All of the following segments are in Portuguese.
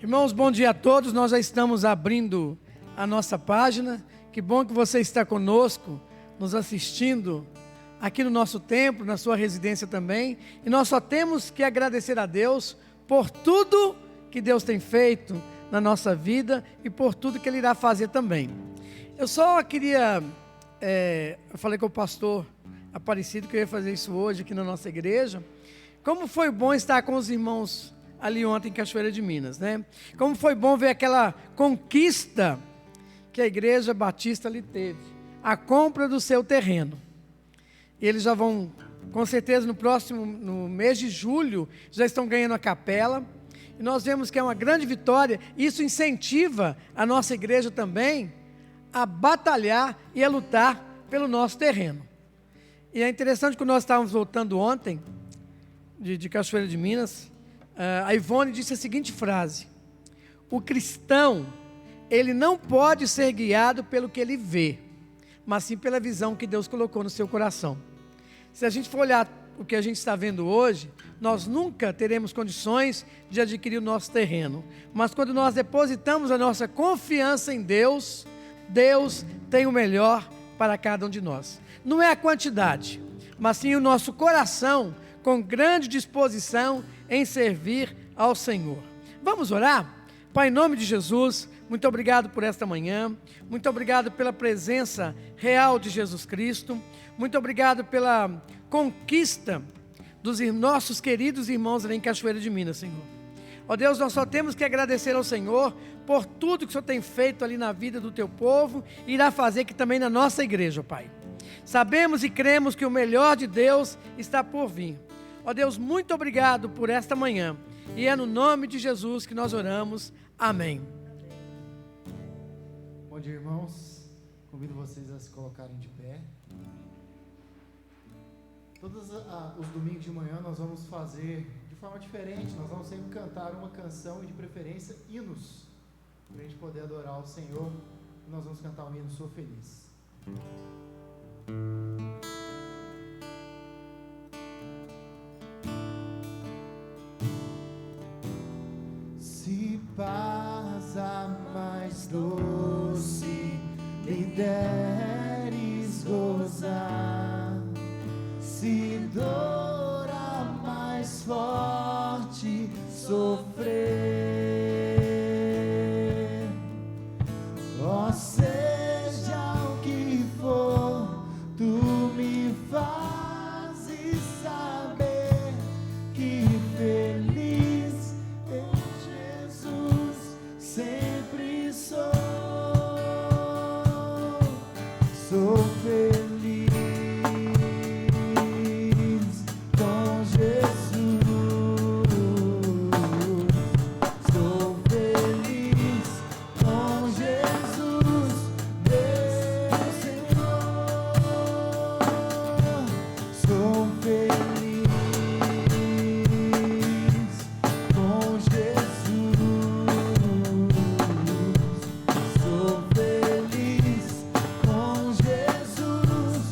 Irmãos, bom dia a todos. Nós já estamos abrindo a nossa página. Que bom que você está conosco, nos assistindo aqui no nosso templo, na sua residência também. E nós só temos que agradecer a Deus por tudo que Deus tem feito na nossa vida e por tudo que Ele irá fazer também. Eu só queria, eu falei com o pastor Aparecido que eu ia fazer isso hoje aqui na nossa igreja. Como foi bom estar com os irmãos ali ontem em Cachoeira de Minas, né? Como foi bom ver aquela conquista que a igreja batista ali teve, a compra do seu terreno. E eles já vão, com certeza no mês de julho, já estão ganhando a capela. E nós vemos que é uma grande vitória. Isso incentiva a nossa igreja também a batalhar e a lutar pelo nosso terreno. E é interessante que nós estávamos voltando ontem de Cachoeira de Minas. A Ivone disse a seguinte frase: o cristão, ele não pode ser guiado pelo que ele vê, mas sim pela visão que Deus colocou no seu coração. Se a gente for olhar o que a gente está vendo hoje, nós nunca teremos condições de adquirir o nosso terreno, mas quando nós depositamos a nossa confiança em Deus, Deus tem o melhor para cada um de nós. Não é a quantidade, mas sim o nosso coração com grande disposição em servir ao Senhor. Vamos orar? Pai, em nome de Jesus, muito obrigado por esta manhã, muito obrigado pela presença real de Jesus Cristo, muito obrigado pela conquista dos nossos queridos irmãos ali em Cachoeira de Minas, Senhor. Ó Deus, nós só temos que agradecer ao Senhor por tudo que o Senhor tem feito ali na vida do teu povo e irá fazer aqui também na nossa igreja, Pai. Sabemos e cremos que o melhor de Deus está por vir. Ó Deus, muito obrigado por esta manhã. E é no nome de Jesus que nós oramos. Amém. Bom dia, irmãos. Convido vocês a se colocarem de pé. Todos os domingos de manhã nós vamos fazer de forma diferente. Nós vamos sempre cantar uma canção e de preferência hinos, para a gente poder adorar o Senhor. Nós vamos cantar o hino Sou Feliz. Se paz a mais doce me deres gozar, se dor a mais forte sofrer, ó seja o que for, tu me fazes saber que feliz em Jesus sempre sou feliz com Jesus, sou feliz com Jesus, meu Senhor, sou feliz com Jesus, sou feliz com Jesus,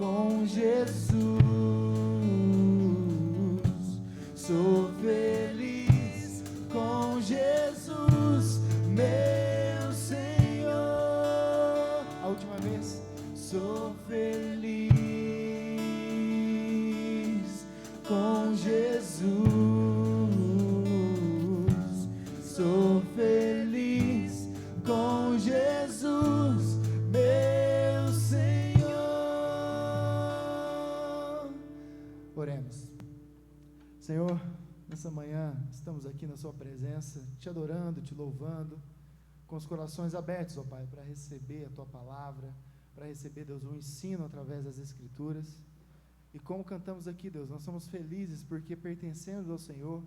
com Jesus. Sou feliz com Jesus, meu Senhor. A última vez. Sou feliz com Jesus. Sou feliz com Jesus, meu Senhor. Oremos. Senhor, nessa manhã estamos aqui na sua presença, te adorando, te louvando, com os corações abertos, ó Pai, para receber a tua palavra, para receber, Deus, o ensino através das Escrituras. E como cantamos aqui, Deus, nós somos felizes porque pertencemos ao Senhor,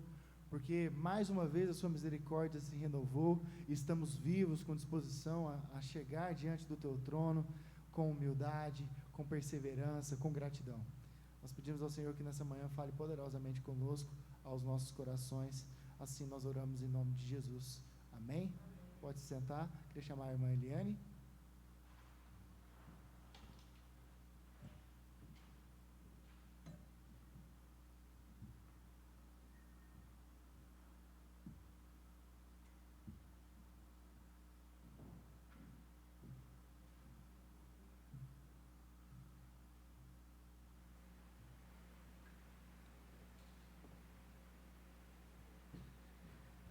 porque mais uma vez a sua misericórdia se renovou e estamos vivos com disposição a chegar diante do teu trono com humildade, com perseverança, com gratidão. Nós pedimos ao Senhor que nessa manhã fale poderosamente conosco, aos nossos corações. Assim nós oramos em nome de Jesus. Amém? Pode se sentar. Queria chamar a irmã Eliane.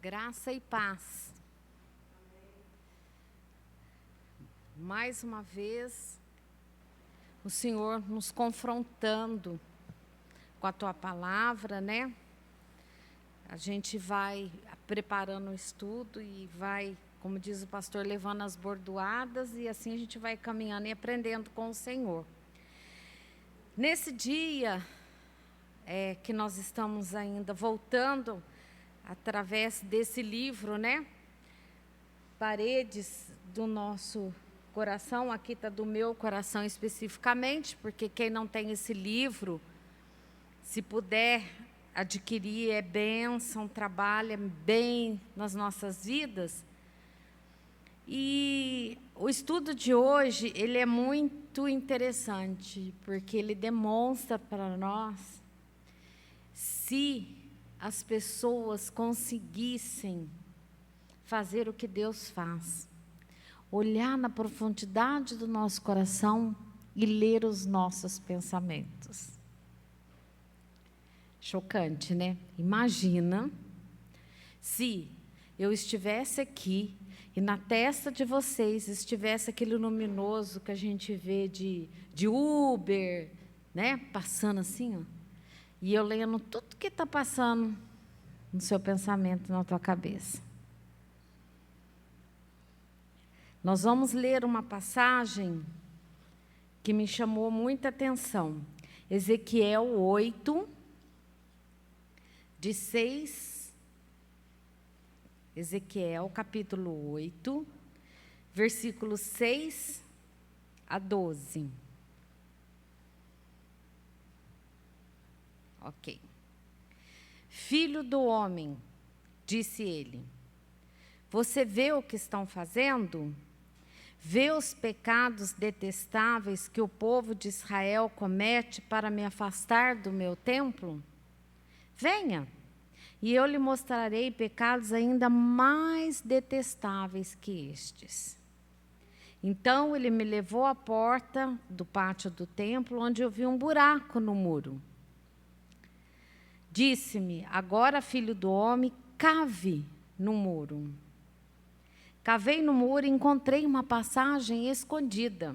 Graça e paz. Mais uma vez, o Senhor nos confrontando com a tua palavra, né? A gente vai preparando o estudo e vai, como diz o pastor, levando as bordoadas, e assim a gente vai caminhando e aprendendo com o Senhor. Nesse dia que nós estamos ainda voltando através desse livro, né? Paredes do nosso coração, aqui está do meu coração especificamente, porque quem não tem esse livro, se puder adquirir, é bênção, trabalha bem nas nossas vidas. E o estudo de hoje, ele é muito interessante, porque ele demonstra para nós, se as pessoas conseguissem fazer o que Deus faz, olhar na profundidade do nosso coração e ler os nossos pensamentos. Chocante, né? Imagina se eu estivesse aqui e na testa de vocês estivesse aquele luminoso que a gente vê de Uber, né? Passando assim, ó. E eu lendo tudo que está passando no seu pensamento, na tua cabeça. Nós vamos ler uma passagem que me chamou muita atenção. Ezequiel 8, de 6. Ezequiel, capítulo 8, versículos 6 a 12. Ok. Filho do homem, disse ele, você vê o que estão fazendo? Vê os pecados detestáveis que o povo de Israel comete para me afastar do meu templo? Venha, e eu lhe mostrarei pecados ainda mais detestáveis que estes. Então ele me levou à porta do pátio do templo, onde eu vi um buraco no muro. Disse-me, agora, filho do homem, cave no muro. Cavei no muro e encontrei uma passagem escondida.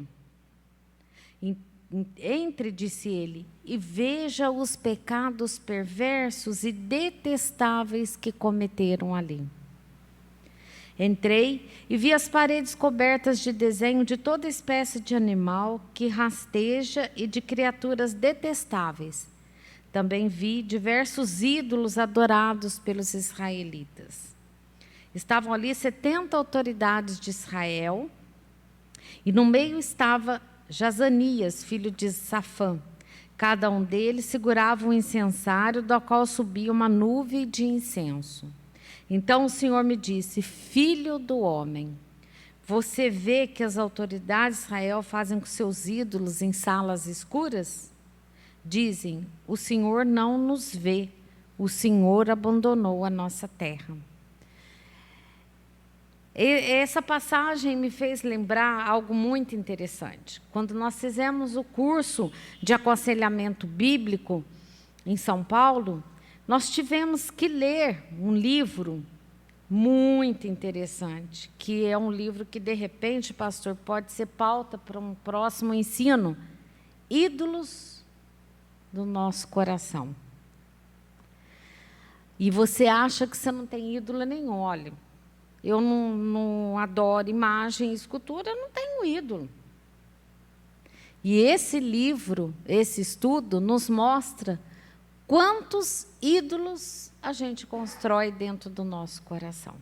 Entre, disse ele, e veja os pecados perversos e detestáveis que cometeram ali. Entrei e vi as paredes cobertas de desenho de toda espécie de animal que rasteja e de criaturas detestáveis. Também vi diversos ídolos adorados pelos israelitas. Estavam ali 70 autoridades de Israel, e no meio estava Jazanias, filho de Safã. Cada um deles segurava um incensário, do qual subia uma nuvem de incenso. Então o Senhor me disse, filho do homem, Você vê que as autoridades de Israel fazem com seus ídolos em salas escuras? Dizem, o Senhor não nos vê, o Senhor abandonou a nossa terra. Essa passagem me fez lembrar algo muito interessante. Quando nós fizemos o curso de aconselhamento bíblico em São Paulo, nós tivemos que ler um livro muito interessante, que é um livro que, de repente, pastor, pode ser pauta para um próximo ensino. Ídolos do nosso coração. E você acha que você não tem ídolo nenhum. Olha, eu não adoro imagem e escultura, eu não tenho ídolo. E esse livro, esse estudo, nos mostra quantos ídolos a gente constrói dentro do nosso coração.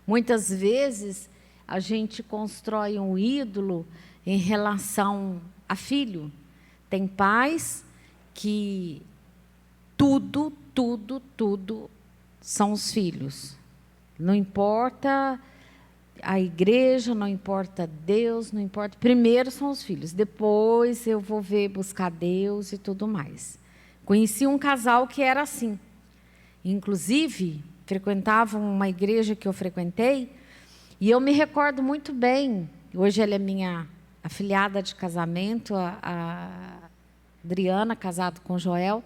Muitas vezes, a gente constrói um ídolo em relação a filho. Tem pais que tudo são os filhos. Não importa a igreja, não importa Deus, não importa. Primeiro são os filhos, depois eu vou buscar Deus e tudo mais. Conheci um casal que era assim. Inclusive, frequentavam uma igreja que eu frequentei, e eu me recordo muito bem, hoje ela é minha afilhada de casamento, a Adriana, casada com o Joel.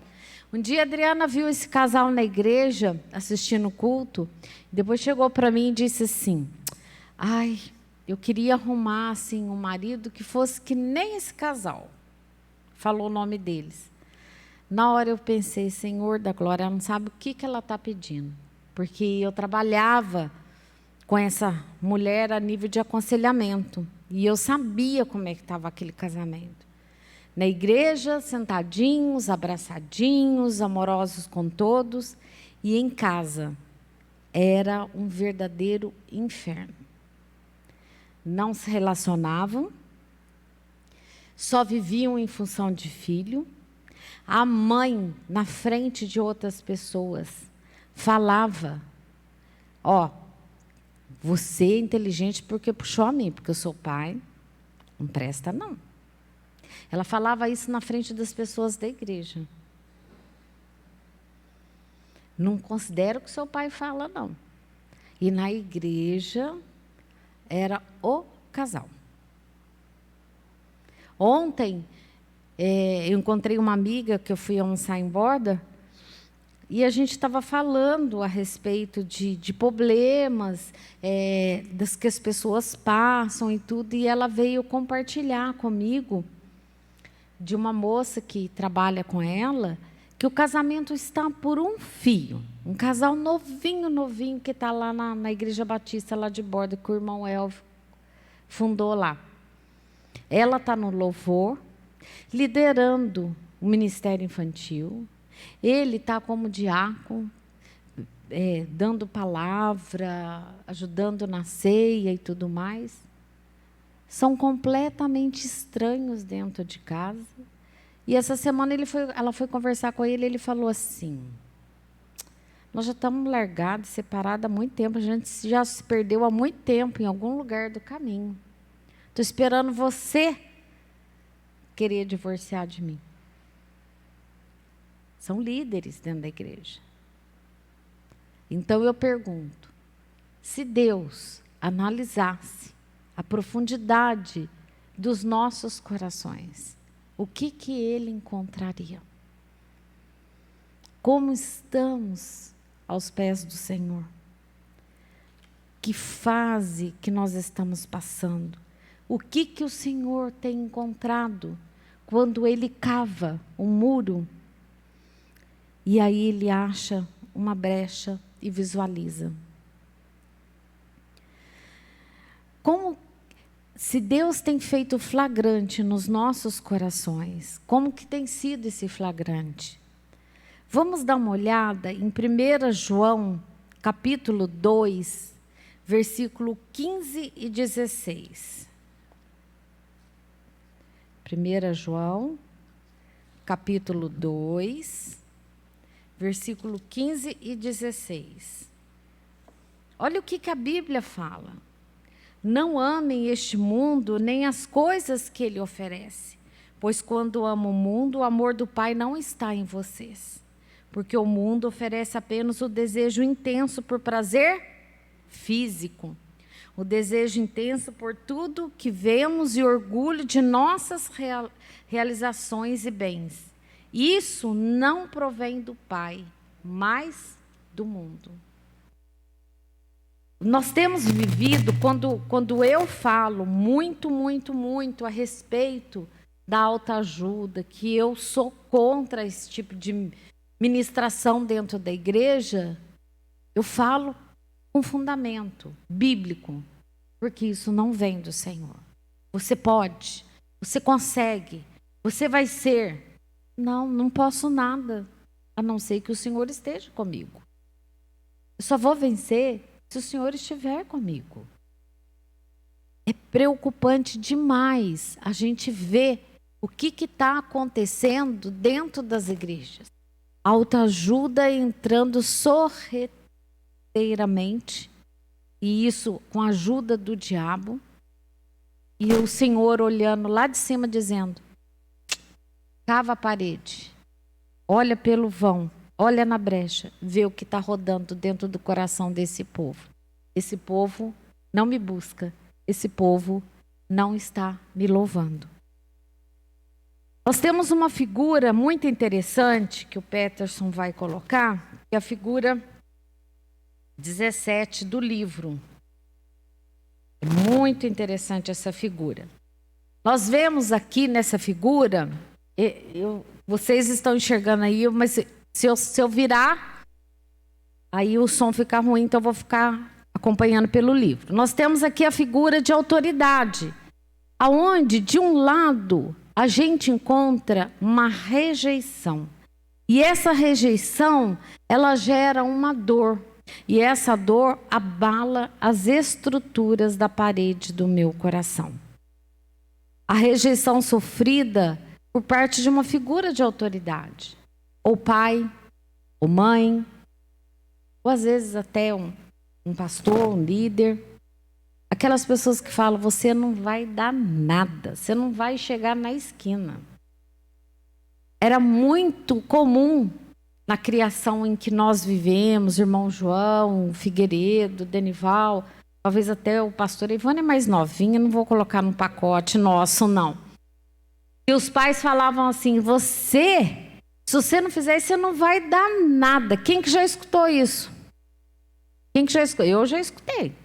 Um dia a Adriana viu esse casal na igreja, assistindo o culto, depois chegou para mim e disse assim, ai, eu queria arrumar assim, um marido que fosse que nem esse casal. Falou o nome deles. Na hora eu pensei, Senhor da glória, ela não sabe o que ela está pedindo. Porque eu trabalhava com essa mulher a nível de aconselhamento. E eu sabia como é que estava aquele casamento. Na igreja, sentadinhos, abraçadinhos, amorosos com todos. E em casa, era um verdadeiro inferno. Não se relacionavam, só viviam em função de filho. A mãe, na frente de outras pessoas, falava, você é inteligente porque puxou a mim, porque eu sou pai, não presta não. Ela falava isso na frente das pessoas da igreja. Não considero o que seu pai fala, não. E na igreja, era o casal. Ontem, eu encontrei uma amiga que eu fui almoçar em Borda, e a gente estava falando a respeito de problemas, das que as pessoas passam e tudo, e ela veio compartilhar comigo de uma moça que trabalha com ela, que o casamento está por um fio. Um casal novinho, que está lá na Igreja Batista, lá de Borda, que o irmão Elvio fundou lá. Ela está no louvor, liderando o ministério infantil. Ele está como diácono, dando palavra, ajudando na ceia e tudo mais. São completamente estranhos dentro de casa. E essa semana ela foi conversar com ele, e ele falou assim, nós já estamos largados, separados há muito tempo, a gente já se perdeu há muito tempo em algum lugar do caminho. Estou esperando você querer divorciar de mim. São líderes dentro da igreja. Então eu pergunto, se Deus analisasse a profundidade dos nossos corações, o que Ele encontraria? Como estamos aos pés do Senhor? Que fase que nós estamos passando? O que o Senhor tem encontrado quando Ele cava um muro e aí Ele acha uma brecha e visualiza? Se Deus tem feito flagrante nos nossos corações, como que tem sido esse flagrante? Vamos dar uma olhada em 1 João, capítulo 2, versículo 15 e 16. 1 João, capítulo 2, versículo 15 e 16. Olha o que a Bíblia fala. não amem este mundo nem as coisas que ele oferece. Pois quando amam o mundo, o amor do Pai não está em vocês. Porque o mundo oferece apenas o desejo intenso por prazer físico, o desejo intenso por tudo que vemos e orgulho de nossas realizações e bens. Isso não provém do Pai, mas do mundo. Nós temos vivido, quando eu falo muito a respeito da autoajuda, que eu sou contra esse tipo de ministração dentro da igreja, eu falo com fundamento bíblico, porque isso não vem do Senhor. Você pode, você consegue, você vai ser. Não posso nada, a não ser que o Senhor esteja comigo. Eu só vou vencer se o Senhor estiver comigo. É preocupante demais a gente ver o que está acontecendo dentro das igrejas. A autoajuda entrando sorrateiramente, e isso com a ajuda do diabo, e o Senhor olhando lá de cima dizendo: cava a parede, olha pelo vão, olha na brecha, vê o que está rodando dentro do coração desse povo. Esse povo não me busca, esse povo não está me louvando. Nós temos uma figura muito interessante que o Peterson vai colocar, que é a figura 17 do livro. É muito interessante essa figura. Nós vemos aqui nessa figura, vocês estão enxergando aí, mas se eu virar, aí o som fica ruim, então eu vou ficar acompanhando pelo livro. Nós temos aqui a figura de autoridade, aonde de um lado a gente encontra uma rejeição. E essa rejeição, ela gera uma dor. E essa dor abala as estruturas da parede do meu coração. A rejeição sofrida por parte de uma figura de autoridade. Ou pai, ou mãe, ou às vezes até um pastor, um líder. Aquelas pessoas que falam: você não vai dar nada, você não vai chegar na esquina. Era muito comum na criação em que nós vivemos, irmão João, Figueiredo, Denival, talvez até o pastor Ivone é mais novinha, não vou colocar num pacote nosso, não. E os pais falavam assim: se você não fizer isso, você não vai dar nada. Quem que já escutou isso? Quem que já escutou? Eu já escutei.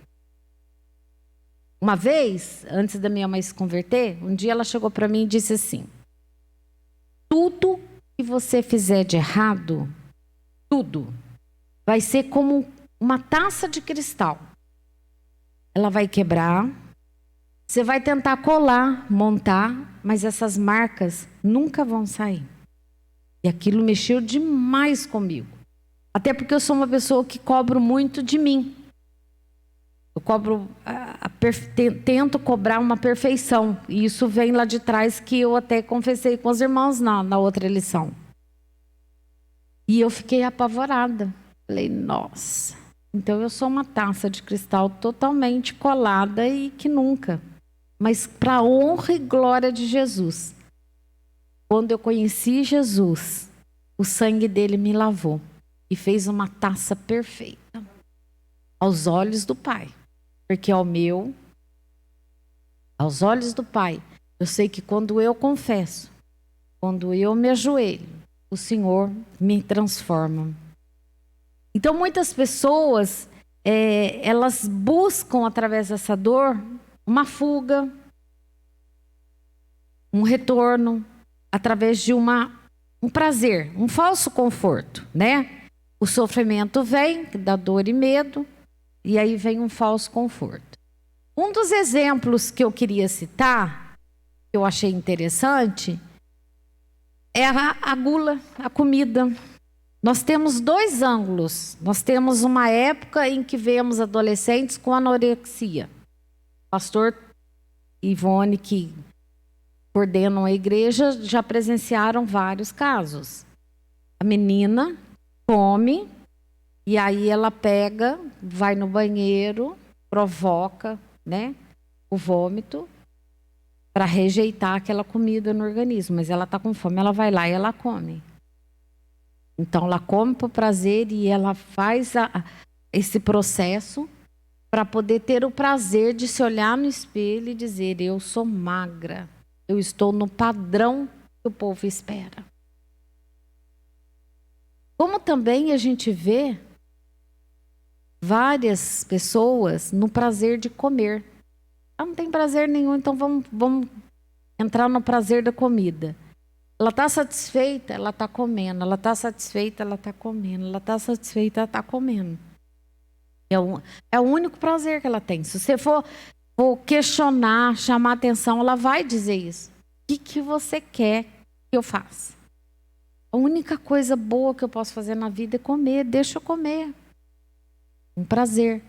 Uma vez, antes da minha mãe se converter, um dia ela chegou para mim e disse assim: tudo que você fizer de errado, tudo, vai ser como uma taça de cristal. Ela vai quebrar, você vai tentar colar, montar, mas essas marcas nunca vão sair. E aquilo mexeu demais comigo. Até porque eu sou uma pessoa que cobro muito de mim. Eu tento cobrar uma perfeição. E isso vem lá de trás, que eu até confessei com os irmãos na outra lição. E eu fiquei apavorada. Falei: nossa, então eu sou uma taça de cristal totalmente colada e que nunca. Mas para a honra e glória de Jesus, quando eu conheci Jesus, o sangue dele me lavou e fez uma taça perfeita aos olhos do Pai. Porque aos olhos do Pai, eu sei que quando eu confesso, quando eu me ajoelho, o Senhor me transforma. Então muitas pessoas, elas buscam através dessa dor uma fuga, um retorno, através de um prazer, um falso conforto, né? O sofrimento vem, dá dor e medo, e aí vem um falso conforto. Um dos exemplos que eu queria citar, que eu achei interessante, é a gula, a comida. Nós temos dois ângulos. Nós temos uma época em que vemos adolescentes com anorexia. Pastor Ivone, que coordenam a igreja, já presenciaram vários casos. A menina come, e aí ela pega, vai no banheiro, provoca, né? o vômito para rejeitar aquela comida no organismo. Mas ela está com fome, ela vai lá e ela come. Então, ela come por prazer e ela faz esse processo para poder ter o prazer de se olhar no espelho e dizer: eu sou magra, eu estou no padrão que o povo espera. Como também a gente vê várias pessoas no prazer de comer. Não tem prazer nenhum, então vamos entrar no prazer da comida. Ela está satisfeita, ela está comendo. Ela está satisfeita, ela está comendo. Ela está satisfeita, ela está comendo. É o único prazer que ela tem. Se você for questionar, chamar atenção, ela vai dizer isso. O que você quer que eu faça? A única coisa boa que eu posso fazer na vida é comer. Deixa eu comer. Um prazer.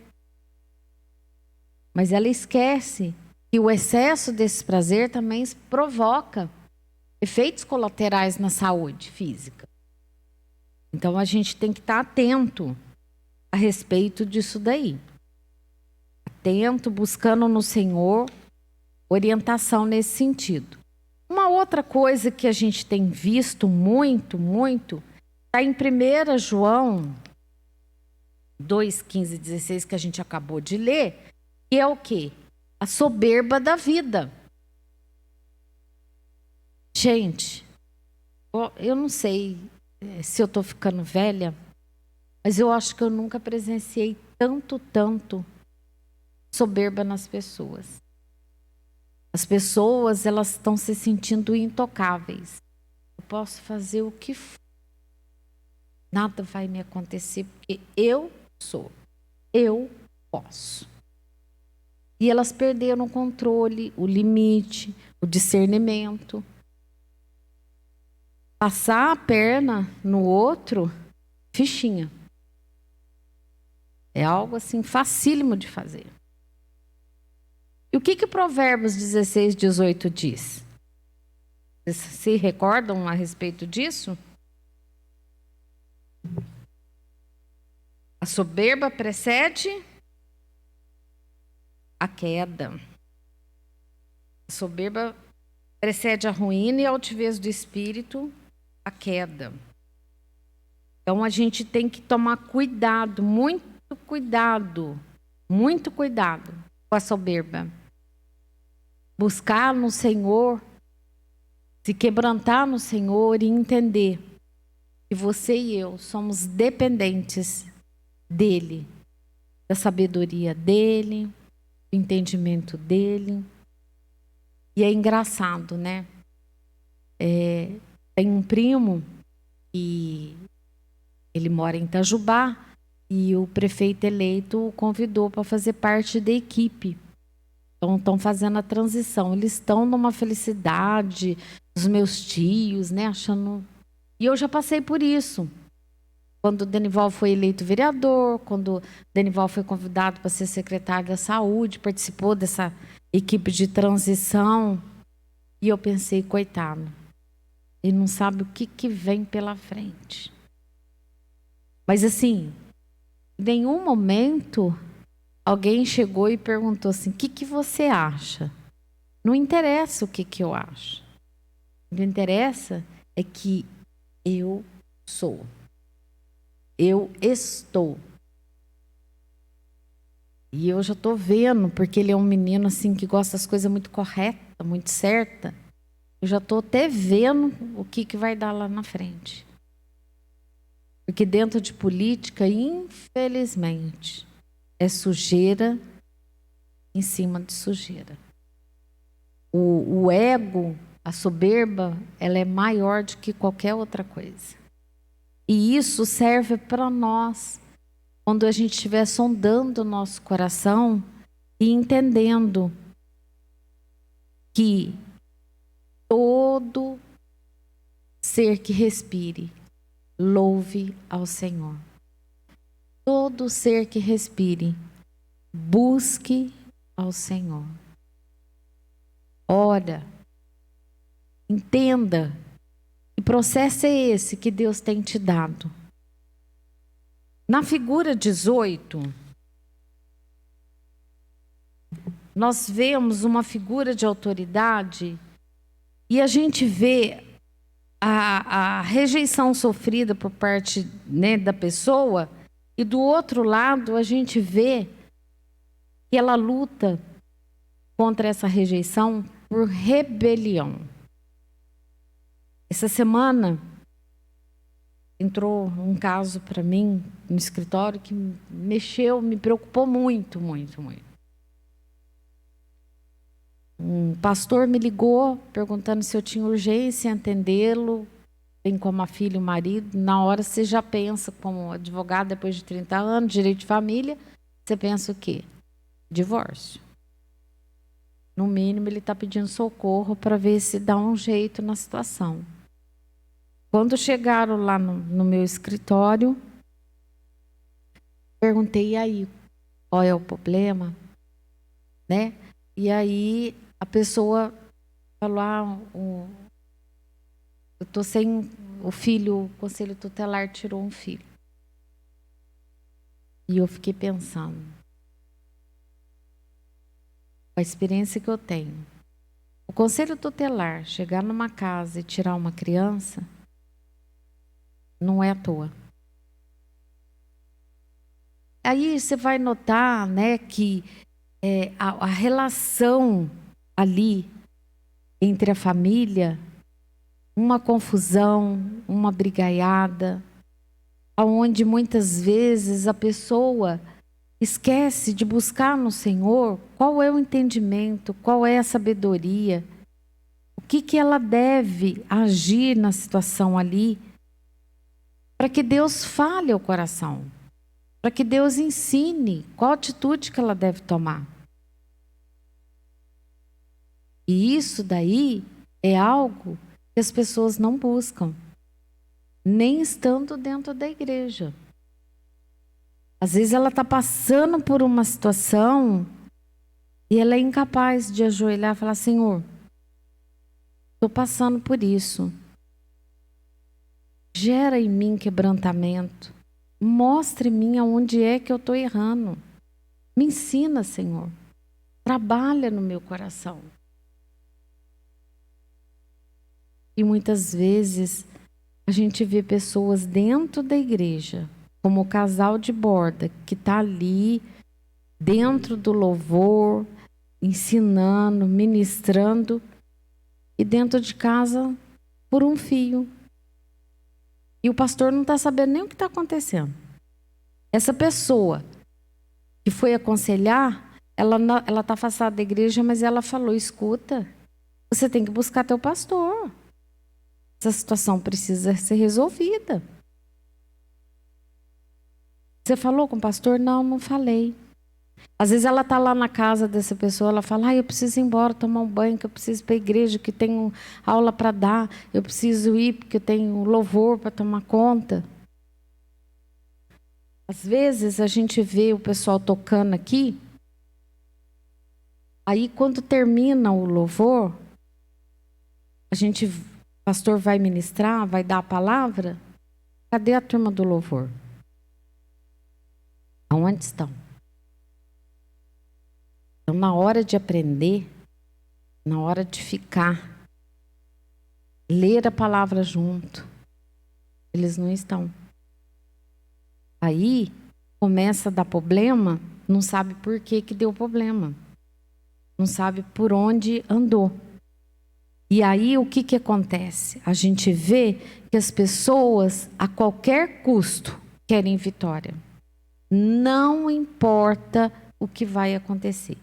Mas ela esquece que o excesso desse prazer também provoca efeitos colaterais na saúde física. Então, a gente tem que estar atento a respeito disso daí. Atento, buscando no Senhor orientação nesse sentido. Uma outra coisa que a gente tem visto muito, está em 1 João 2, 15, 16, que a gente acabou de ler, e é o quê? A soberba da vida. Gente, eu não sei se eu estou ficando velha, mas eu acho que eu nunca presenciei tanto soberba nas pessoas. As pessoas, elas estão se sentindo intocáveis. Eu posso fazer o que for. Nada vai me acontecer, porque eu posso. E elas perderam o controle, o limite, o discernimento. Passar a perna no outro, fichinha. É algo assim facílimo de fazer. E o que Provérbios 16, 18 diz? Vocês se recordam a respeito disso? A soberba precede a queda. A soberba precede a ruína e a altivez do espírito, a queda. Então a gente tem que tomar cuidado, muito cuidado com a soberba. Buscar no Senhor, se quebrantar no Senhor e entender que você e eu somos dependentes dEle, da sabedoria dEle, do entendimento dEle. E é engraçado, né? Tem um primo e ele mora em Itajubá e o prefeito eleito o convidou para fazer parte da equipe. Então, estão fazendo a transição. Eles estão numa felicidade, os meus tios, né? Achando... E eu já passei por isso. Quando o Denival foi eleito vereador, quando o Denival foi convidado para ser secretário da Saúde, participou dessa equipe de transição. E eu pensei, coitado, ele não sabe o que vem pela frente. Mas assim, em nenhum momento alguém chegou e perguntou assim: o que você acha? Não interessa o que eu acho. O que interessa é que eu sou. Eu estou. E eu já estou vendo, porque ele é um menino assim que gosta das coisas muito corretas, muito certas. Eu já estou até vendo o que vai dar lá na frente. Porque dentro de política, infelizmente, é sujeira em cima de sujeira. O ego, a soberba, ela é maior do que qualquer outra coisa. E isso serve para nós, quando a gente estiver sondando o nosso coração e entendendo que todo ser que respire, louve ao Senhor. Todo ser que respire, busque ao Senhor. Ora, entenda que processo é esse que Deus tem te dado. Na figura 18, nós vemos uma figura de autoridade e a gente vê a rejeição sofrida por parte, né, da pessoa, e do outro lado a gente vê que ela luta contra essa rejeição por rebelião. Essa semana entrou um caso para mim no escritório que me preocupou muito, muito, muito. Um pastor me ligou perguntando se eu tinha urgência em atendê-lo, bem como a filha e o marido. Na hora você já pensa, como advogado depois de 30 anos, direito de família, você pensa o quê? Divórcio. No mínimo ele está pedindo socorro para ver se dá um jeito na situação. Quando chegaram lá no meu escritório, perguntei, e aí, qual é o problema? Né? E aí a pessoa falou, eu estou sem o filho, o conselho tutelar tirou um filho. E eu fiquei pensando, a experiência que eu tenho, o conselho tutelar chegar numa casa e tirar uma criança, não é à toa. Aí você vai notar, né, que a relação ali entre a família, uma confusão, uma brigaiada, onde muitas vezes a pessoa esquece de buscar no Senhor qual é o entendimento, qual é a sabedoria, o que ela deve agir na situação ali, para que Deus fale ao coração, para que Deus ensine qual atitude que ela deve tomar. E isso daí é algo que as pessoas não buscam, nem estando dentro da igreja. Às vezes ela está passando por uma situação e ela é incapaz de ajoelhar e falar, Senhor, estou passando por isso. Gera em mim quebrantamento. Mostre em mim aonde é que eu estou errando. Me ensina, Senhor. Trabalha no meu coração. E muitas vezes a gente vê pessoas dentro da igreja, como o casal de borda, que está ali, dentro do louvor, ensinando, ministrando, e dentro de casa, por um fio. E o pastor não está sabendo nem o que está acontecendo. Essa pessoa que foi aconselhar, ela está afastada da igreja, mas ela falou, escuta, você tem que buscar teu pastor. Essa situação precisa ser resolvida. Você falou com o pastor? Não, não falei. Às vezes ela está lá na casa dessa pessoa, ela fala, eu preciso ir embora tomar um banho, que eu preciso ir para a igreja, que tenho aula para dar, eu preciso ir porque eu tenho louvor para tomar conta. Às vezes a gente vê o pessoal tocando aqui, aí quando termina o louvor, o pastor vai ministrar, vai dar a palavra, cadê a turma do louvor? Aonde estão? Então, na hora de aprender, na hora de ficar, ler a palavra junto, eles não estão. Aí, começa a dar problema, não sabe por que deu problema. Não sabe por onde andou. E aí, o que acontece? A gente vê que as pessoas, a qualquer custo, querem vitória. Não importa o que vai acontecer.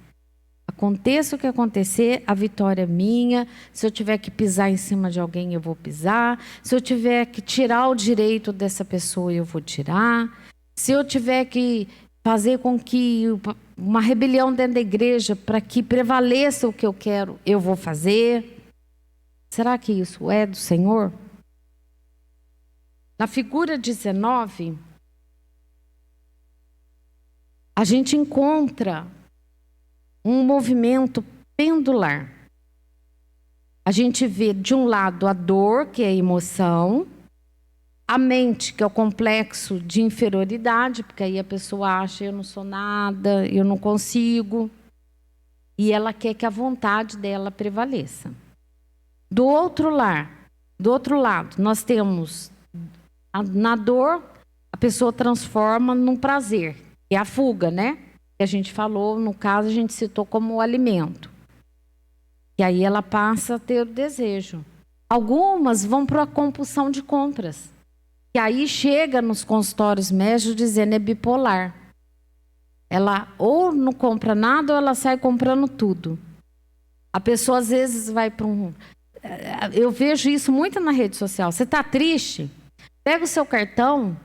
Aconteça o que acontecer, a vitória é minha. Se eu tiver que pisar em cima de alguém, eu vou pisar. Se eu tiver que tirar o direito dessa pessoa, eu vou tirar. Se eu tiver que fazer com que uma rebelião dentro da igreja para que prevaleça o que eu quero, eu vou fazer. Será que isso é do Senhor? Na figura 19, a gente encontra um movimento pendular. A gente vê de um lado a dor, que é a emoção, a mente, que é o complexo de inferioridade, porque aí a pessoa acha, eu não sou nada, eu não consigo. e ela quer que a vontade dela prevaleça. Do outro lado, nós temos na dor, a pessoa transforma num prazer, que é a fuga, né? Que a gente falou, no caso, a gente citou como o alimento. E aí ela passa a ter o desejo. Algumas vão para a compulsão de compras. E aí chega nos consultórios médicos dizendo é bipolar. Ela ou não compra nada ou ela sai comprando tudo. A pessoa às vezes vai para um... Eu vejo isso muito na rede social. Você está triste? Pega o seu cartão,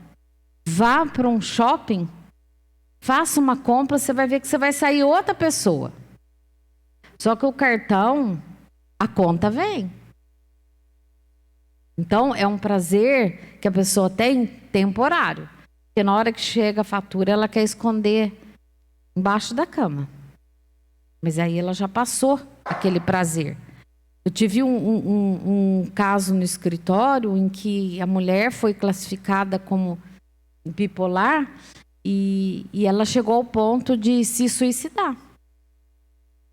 vá para um shopping, faça uma compra, você vai ver que você vai sair outra pessoa. Só que o cartão, a conta vem. Então, é um prazer que a pessoa tem temporário. Porque na hora que chega a fatura, ela quer esconder embaixo da cama. Mas aí ela já passou aquele prazer. Eu tive um caso no escritório em que a mulher foi classificada como bipolar e ela chegou ao ponto de se suicidar.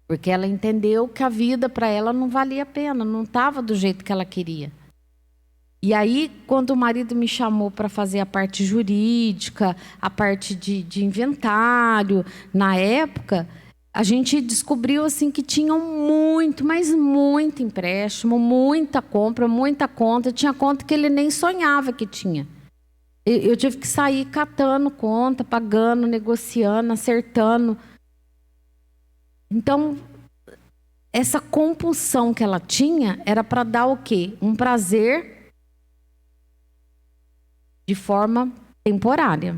Porque ela entendeu que a vida para ela não valia a pena, não estava do jeito que ela queria. E aí, quando o marido me chamou para fazer a parte jurídica, a parte de inventário, na época, a gente descobriu assim, que tinham muito, mas muito empréstimo, muita compra, muita conta. Tinha conta que ele nem sonhava que tinha. Eu tive que sair catando conta, pagando, negociando, acertando. Então, essa compulsão que ela tinha era para dar o quê? Um prazer de forma temporária.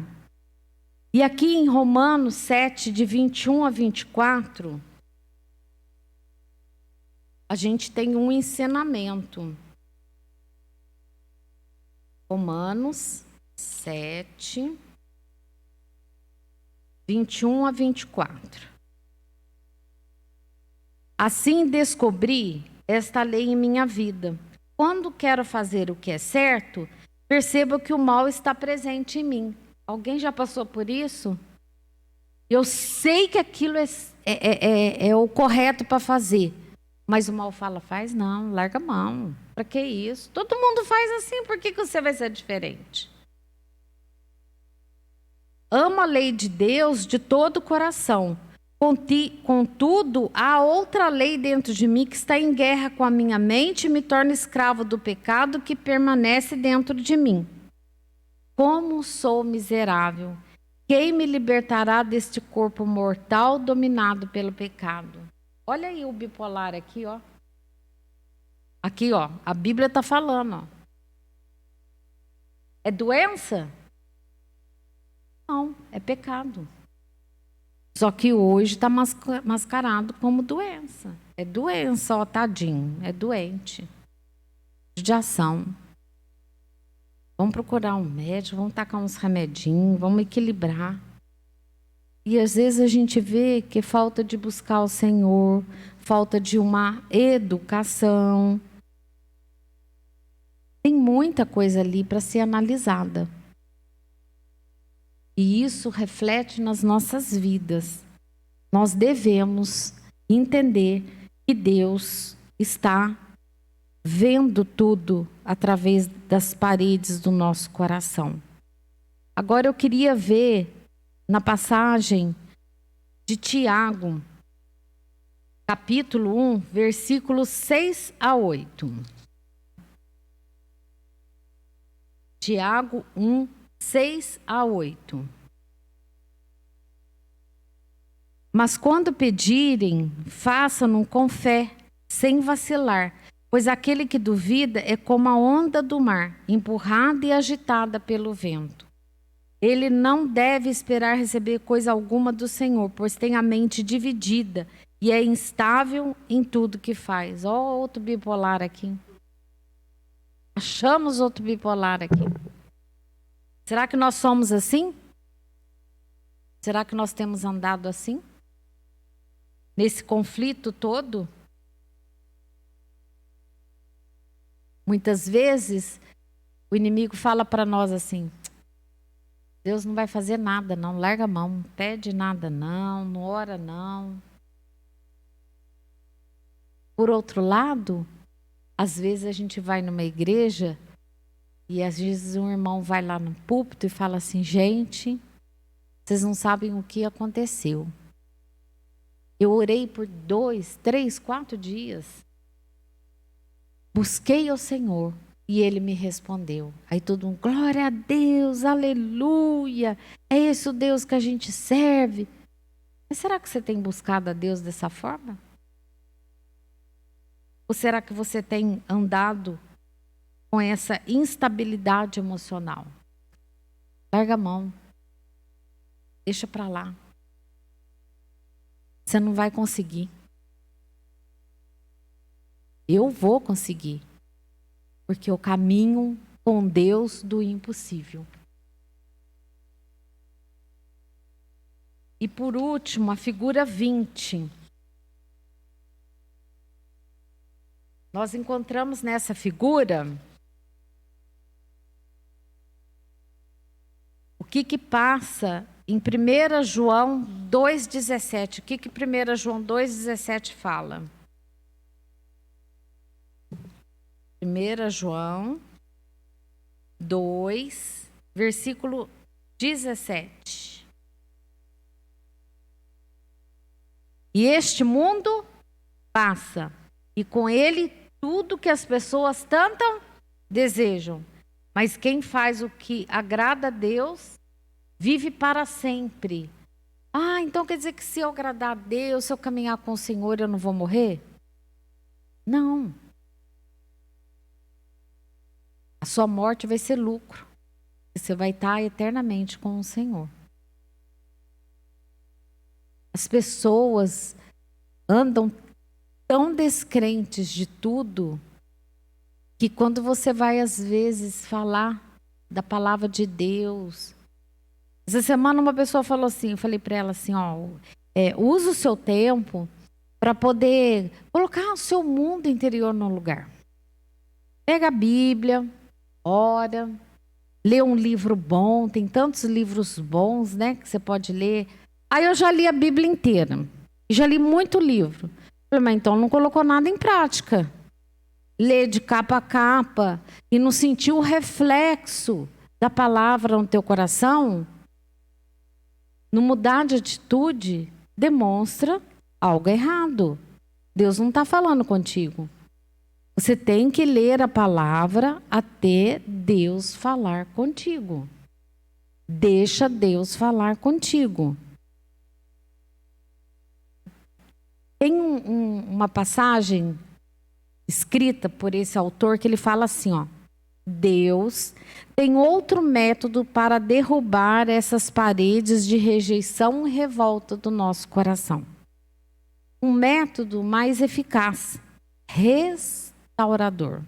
E aqui em Romanos 7, de 21 a 24, a gente tem um ensinamento. Romanos 7, 21 a 24. Assim descobri esta lei em minha vida. Quando quero fazer o que é certo, percebo que o mal está presente em mim. Alguém já passou por isso? Eu sei que aquilo é o correto para fazer. Mas o mal fala, faz não, larga a mão. Para que isso? Todo mundo faz assim, por que você vai ser diferente? Amo a lei de Deus de todo o coração. Contudo, há outra lei dentro de mim que está em guerra com a minha mente e me torna escravo do pecado que permanece dentro de mim. Como sou miserável! Quem me libertará deste corpo mortal dominado pelo pecado? Olha aí o bipolar aqui, ó. Aqui, ó, a Bíblia está falando, ó. É doença? Não, é pecado. Só que hoje está mascarado como doença. É doença, ó, tadinho, é doente. Judiação. Vamos procurar um médico, vamos tacar uns remedinhos, vamos equilibrar. E às vezes a gente vê que é falta de buscar o Senhor, falta de uma educação. Tem muita coisa ali para ser analisada. E isso reflete nas nossas vidas. Nós devemos entender que Deus está vendo tudo através das paredes do nosso coração. Agora eu queria ver na passagem de Tiago, capítulo 1, versículos 6 a 8. Tiago 1, 6 a 8. Mas quando pedirem, façam-no com fé, sem vacilar, pois aquele que duvida é como a onda do mar, empurrada e agitada pelo vento. Ele não deve esperar receber coisa alguma do Senhor, pois tem a mente dividida e é instável em tudo que faz. Ó, outro bipolar aqui. Achamos outro bipolar aqui. Será que nós somos assim? Será que nós temos andado assim? Nesse conflito todo? Muitas vezes, o inimigo fala para nós assim, Deus não vai fazer nada não, larga a mão, não pede nada não ora não. Por outro lado, às vezes a gente vai numa igreja e às vezes um irmão vai lá no púlpito e fala assim: gente, vocês não sabem o que aconteceu. Eu orei por 2, 3, 4 dias. Busquei ao Senhor e Ele me respondeu. Aí todo mundo, glória a Deus, aleluia. É esse o Deus que a gente serve. Mas será que você tem buscado a Deus dessa forma? Ou será que você tem andado com essa instabilidade emocional? Larga a mão. Deixa para lá. Você não vai conseguir. Eu vou conseguir. Porque eu caminho com Deus do impossível. E por último, a figura 20. Nós encontramos nessa figura o que passa em 1 João 2,17. O que 1 João 2,17 fala? 1 João 2, versículo 17. E este mundo passa, e com ele tudo que as pessoas tanto desejam. Mas quem faz o que agrada a Deus, vive para sempre. Ah, então quer dizer que se eu agradar a Deus, se eu caminhar com o Senhor, eu não vou morrer? Não. A sua morte vai ser lucro. Você vai estar eternamente com o Senhor. As pessoas andam tão descrentes de tudo que quando você vai às vezes falar da palavra de Deus. Essa semana uma pessoa falou assim, eu falei para ela assim, usa o seu tempo para poder colocar o seu mundo interior no lugar. Pega a Bíblia, ora, lê um livro bom, tem tantos livros bons, né, que você pode ler. Aí eu já li a Bíblia inteira, já li muito livro. Falei, mas então não colocou nada em prática. Lê de capa a capa e não sentiu o reflexo da palavra no teu coração, não mudar de atitude, demonstra algo errado. Deus não está falando contigo. Você tem que ler a palavra até Deus falar contigo. Deixa Deus falar contigo. Tem uma passagem escrita por esse autor que ele fala assim, Deus tem outro método para derrubar essas paredes de rejeição e revolta do nosso coração. Um método mais eficaz, restaurador.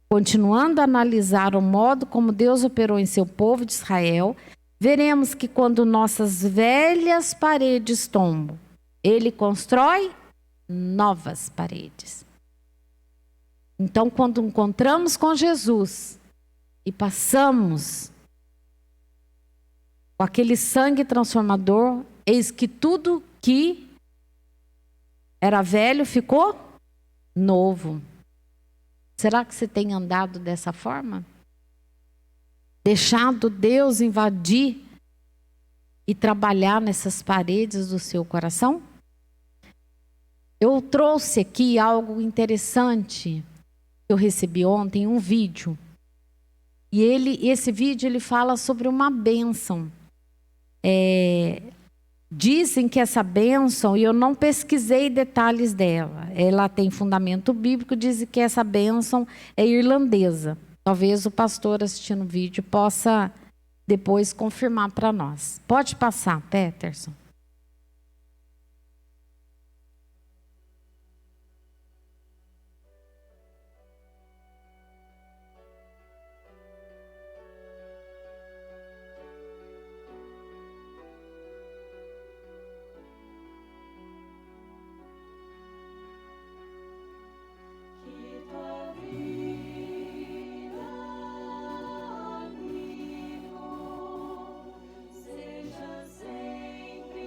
Continuando a analisar o modo como Deus operou em seu povo de Israel, veremos que quando nossas velhas paredes tombam, Ele constrói novas paredes. Então, quando encontramos com Jesus e passamos com aquele sangue transformador, eis que tudo que era velho ficou novo. Será que você tem andado dessa forma? Deixado Deus invadir e trabalhar nessas paredes do seu coração? Eu trouxe aqui algo interessante que eu recebi ontem, um vídeo. E esse vídeo ele fala sobre uma bênção. Dizem que essa bênção, e eu não pesquisei detalhes dela, ela tem fundamento bíblico, dizem que essa bênção é irlandesa. Talvez o pastor assistindo o vídeo possa depois confirmar para nós. Pode passar, Peterson. Seja sempre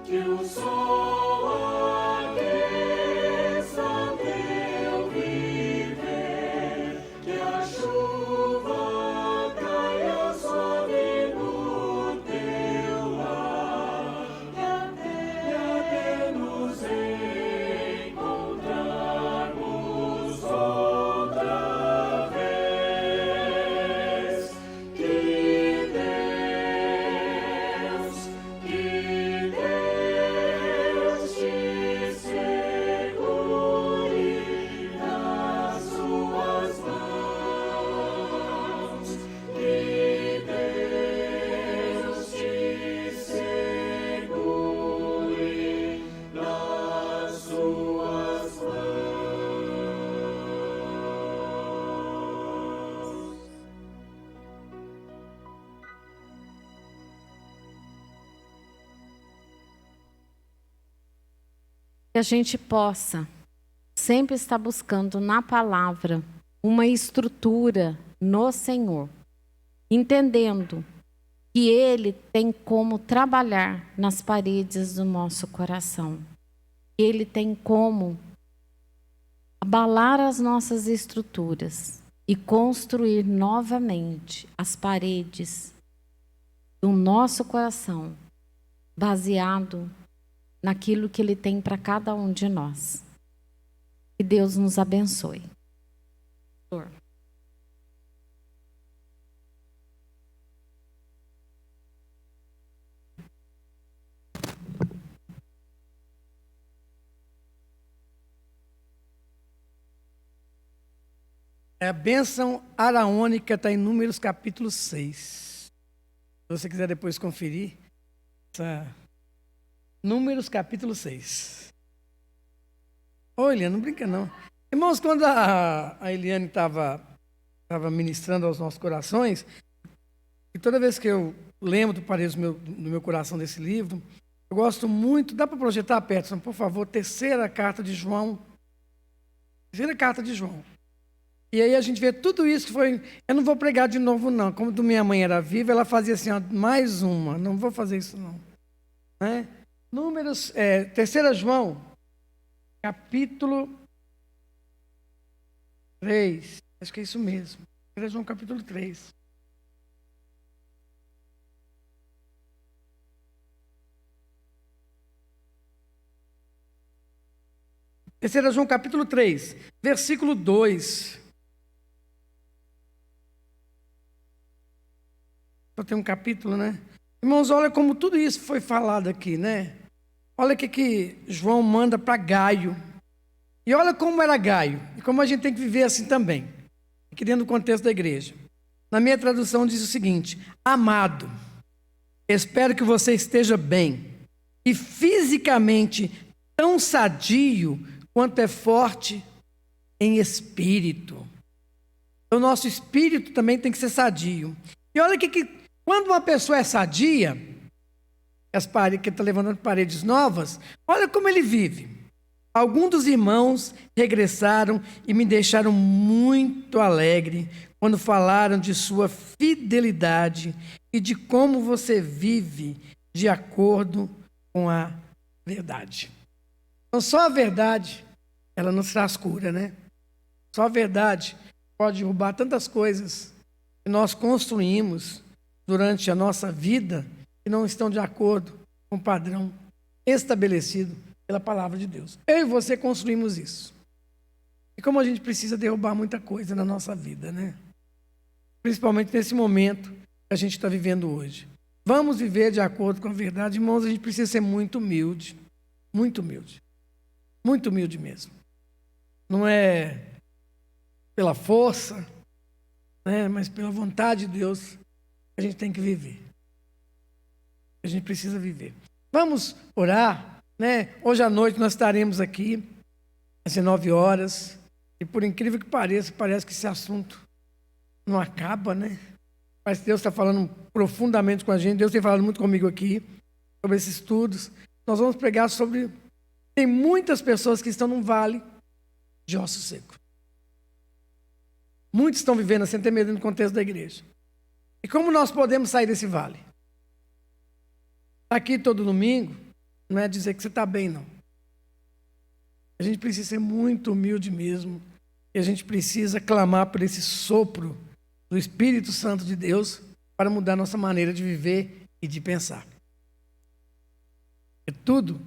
que o sol aqueça teu viver, que a chuva caia suave no teu lar, e até nos encontrarmos outra vez. Que Deus te segure nas suas mãos. Que Deus te segure nas suas mãos. Que a gente possa sempre estar buscando na palavra uma estrutura no Senhor, entendendo que Ele tem como trabalhar nas paredes do nosso coração. Ele tem como abalar as nossas estruturas e construir novamente as paredes do nosso coração, baseado naquilo que Ele tem para cada um de nós. Que Deus nos abençoe. A bênção araônica está em Números capítulo 6. Se você quiser depois conferir, Números capítulo 6. Ô, Eliane, não brinca não. Irmãos, quando a Eliane estava ministrando aos nossos corações, e toda vez que eu lembro do paredes do meu coração desse livro, eu gosto muito, dá para projetar, Peterson, por favor, terceira carta de João. Terceira carta de João. E aí a gente vê tudo isso que foi... Eu não vou pregar de novo, não. Como minha mãe era viva, ela fazia assim, ó, mais uma. Não vou fazer isso, não. Né? Números... Terceira João, capítulo 3. Acho que é isso mesmo. Terceira João, capítulo 3. Terceira João, capítulo 3, versículo 2. Só tem um capítulo, né? Irmãos, olha como tudo isso foi falado aqui, né? Olha o que João manda para Gaio. E olha como era Gaio. E como a gente tem que viver assim também. Aqui dentro do contexto da igreja. Na minha tradução diz o seguinte: amado, espero que você esteja bem e fisicamente tão sadio quanto é forte em espírito. O nosso espírito também tem que ser sadio. E olha que quando uma pessoa é sadia, que está levantando paredes novas, olha como ele vive. Alguns dos irmãos regressaram e me deixaram muito alegre quando falaram de sua fidelidade e de como você vive de acordo com a verdade. Então, só a verdade, ela nos traz cura, né? Só a verdade pode derrubar tantas coisas que nós construímos durante a nossa vida que não estão de acordo com o padrão estabelecido pela palavra de Deus. Eu e você construímos isso. E como a gente precisa derrubar muita coisa na nossa vida, né? Principalmente nesse momento que a gente está vivendo hoje. Vamos viver de acordo com a verdade. Irmãos, a gente precisa ser muito humilde. Muito humilde. Muito humilde mesmo. Não é pela força, né, mas pela vontade de Deus que a gente tem que viver. A gente precisa viver. Vamos orar, né? Hoje à noite nós estaremos aqui às 19 horas. E por incrível que pareça, parece que esse assunto não acaba, né? Mas Deus está falando profundamente com a gente. Deus tem falado muito comigo aqui sobre esses estudos. Nós vamos pregar sobre... Tem muitas pessoas que estão num vale de ossos secos. Muitos estão vivendo sem ter medo no contexto da igreja. E como nós podemos sair desse vale? Aqui todo domingo, não é dizer que você está bem, não. A gente precisa ser muito humilde mesmo. E a gente precisa clamar por esse sopro do Espírito Santo de Deus para mudar nossa maneira de viver e de pensar. É tudo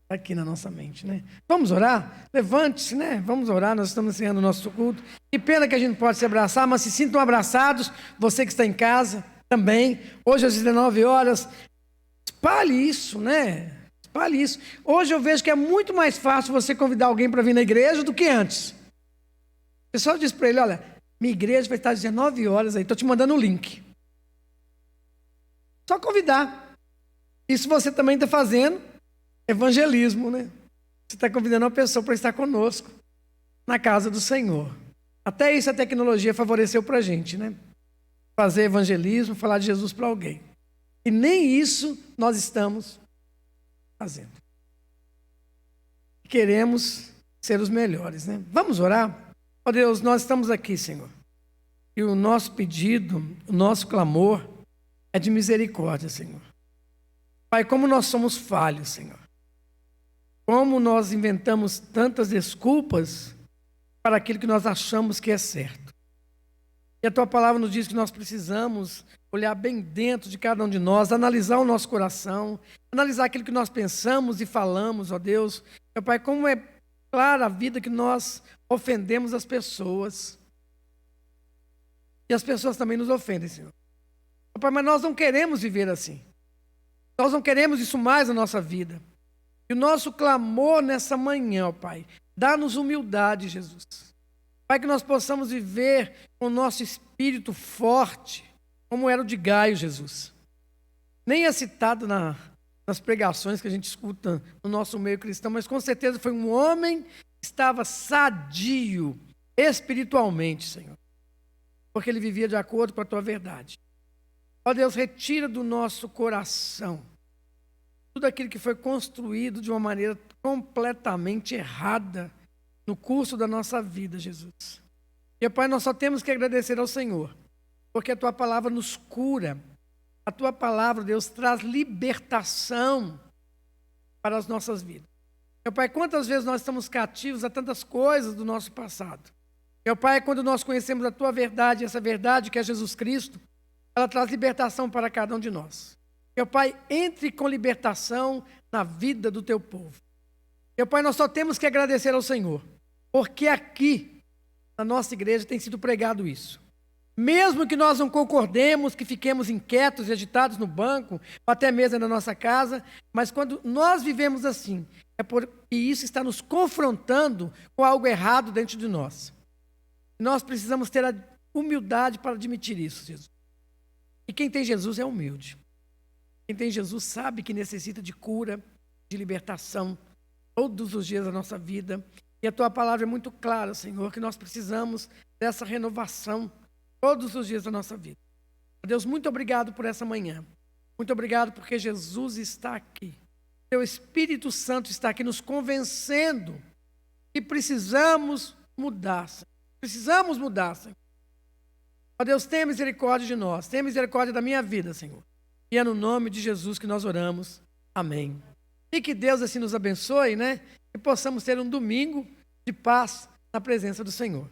aqui na nossa mente, né? Vamos orar? Levante-se, né? Vamos orar, nós estamos encerrando o nosso culto. Que pena que a gente pode se abraçar, mas se sintam abraçados, você que está em casa também. Hoje às 19 horas, espalhe isso, né? Espalhe isso. Hoje eu vejo que é muito mais fácil você convidar alguém para vir na igreja do que antes. O pessoal diz para ele, olha, minha igreja vai estar às 19 horas aí, estou te mandando o link. Só convidar. Isso você também está fazendo evangelismo, né? Você está convidando uma pessoa para estar conosco na casa do Senhor. Até isso a tecnologia favoreceu para a gente, né? Fazer evangelismo, falar de Jesus para alguém. E nem isso nós estamos fazendo. Queremos ser os melhores, né? Vamos orar? Ó Deus, nós estamos aqui, Senhor. E o nosso pedido, o nosso clamor é de misericórdia, Senhor. Pai, como nós somos falhos, Senhor. Como nós inventamos tantas desculpas para aquilo que nós achamos que é certo. E a Tua palavra nos diz que nós precisamos olhar bem dentro de cada um de nós, analisar o nosso coração, analisar aquilo que nós pensamos e falamos, ó Deus. Meu Pai, como é clara a vida que nós ofendemos as pessoas. E as pessoas também nos ofendem, Senhor. Meu Pai, mas nós não queremos viver assim. Nós não queremos isso mais na nossa vida. E o nosso clamor nessa manhã, ó Pai, dá-nos humildade, Jesus. Pai, que nós possamos viver com o nosso espírito forte, como era o de Gaio, Jesus. Nem é citado nas pregações que a gente escuta no nosso meio cristão, mas com certeza foi um homem que estava sadio espiritualmente, Senhor. Porque ele vivia de acordo com a Tua verdade. Ó Deus, retira do nosso coração tudo aquilo que foi construído de uma maneira completamente errada no curso da nossa vida, Jesus. E, Pai, nós só temos que agradecer ao Senhor, porque a Tua palavra nos cura. A Tua palavra, Deus, traz libertação para as nossas vidas. Meu Pai, quantas vezes nós estamos cativos a tantas coisas do nosso passado. Meu Pai, quando nós conhecemos a Tua verdade, essa verdade que é Jesus Cristo, ela traz libertação para cada um de nós. Meu Pai, entre com libertação na vida do Teu povo. Meu Pai, nós só temos que agradecer ao Senhor, porque aqui, na nossa igreja, tem sido pregado isso. Mesmo que nós não concordemos, que fiquemos inquietos e agitados no banco, ou até mesmo na nossa casa, mas quando nós vivemos assim, é porque isso está nos confrontando com algo errado dentro de nós. Nós precisamos ter a humildade para admitir isso, Jesus. E quem tem Jesus é humilde. Quem tem Jesus sabe que necessita de cura, de libertação, todos os dias da nossa vida. E a Tua palavra é muito clara, Senhor, que nós precisamos dessa renovação todos os dias da nossa vida. Deus, muito obrigado por essa manhã. Muito obrigado porque Jesus está aqui. Teu Espírito Santo está aqui nos convencendo que precisamos mudar, Senhor. Precisamos mudar, Senhor. Ó Deus, tenha misericórdia de nós. Tenha misericórdia da minha vida, Senhor. E é no nome de Jesus que nós oramos. Amém. E que Deus assim nos abençoe, né? E possamos ter um domingo de paz na presença do Senhor.